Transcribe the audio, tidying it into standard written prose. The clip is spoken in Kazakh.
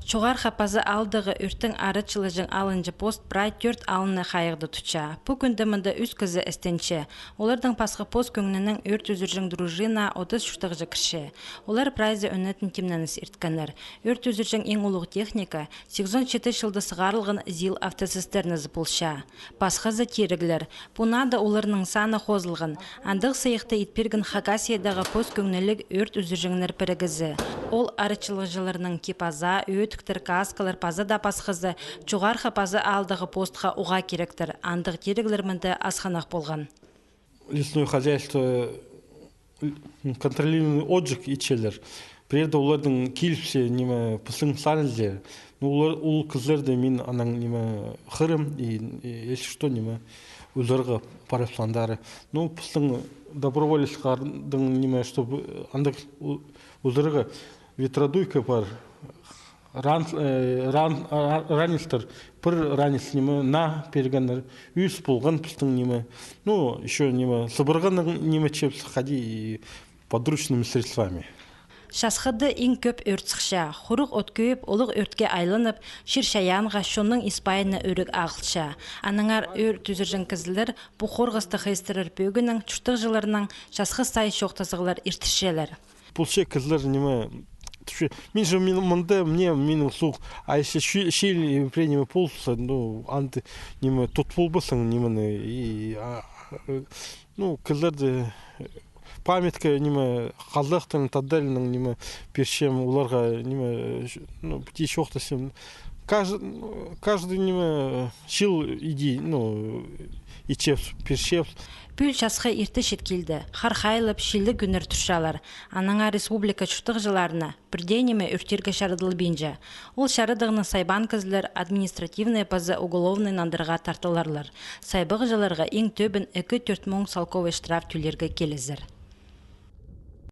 Чугар хапазы алдығы үрттің арычылыжың алынжы пост брай 4 алыны қайықты тұтша. Бұ күндімінді үз кізі істенші. Олардың пасқы пост көңінінің өрт өзіржің дружина 30 шүштіғжы кірші. Олар прайзы өнетін темненіз иртканыр. Өрт өзіржің ең ұлық техника 87 жылды сығарылғын зил автосистернізі бұлша. Пасқызы теріглер. Бұнады оларының саны қозылғын. Андық сыйықты итпергін Хакасиядағы пост көңінілік өрт өзіржіңнер пірігізі. Ол арычылыжыларының кипаза, өтіктір каскалар паза да пасқызы, чуғар хапазы алдығы постқа уға керектір. Андық теріглермінді асханақ болған. Лесное хозяйство контролируемый отжиг ичелер. Прежде олардың келіпсе неме пысың сарылдер. Ол кізлерді мен анаң неме хырым и если что неме өзіргі парапландары. Пысың доброволецкардың неме, чтобы андық өзіргі ветродуйка бар. Ранистер, пыр ранис неме на пергенер, үс болған пыстың неме. Еще неме сыбырғаның неме чепс ходи и подручными средствами. Шасқыды ең көп өртсіқша, құрық өткөйіп, олық өртке айланып, шыршаянға шонның испайыны өрік ағылша. Аныңар өрт үзіржін кізілер, бұ қорғысты қайстырыр бөгінің чүштік жыларының шасқы сай шоқтасығылар иртішелер. Бұл ше кізілер неме мен же мне слух, а если щель принимы полса, анты неме тут полбасың немене и кызларды памятка неме қазақтың таддалының неме першем уларға неме птичь оқтасым каждый неме щил иди и чепс першев. Пүл шасқы ирті шеткелді, хархайлып, шилді күнір тұршалар. Анаңа республика чүштіқ жыларына бірдейнеме өртерге шарыдылы бенже. Ол шарыдығыны сайбан кізілер административная пазы уголовный нандырға тартыларлар. Сайбығы жыларға ең төбін 2-4 мың салковый штраф түлерге келізір.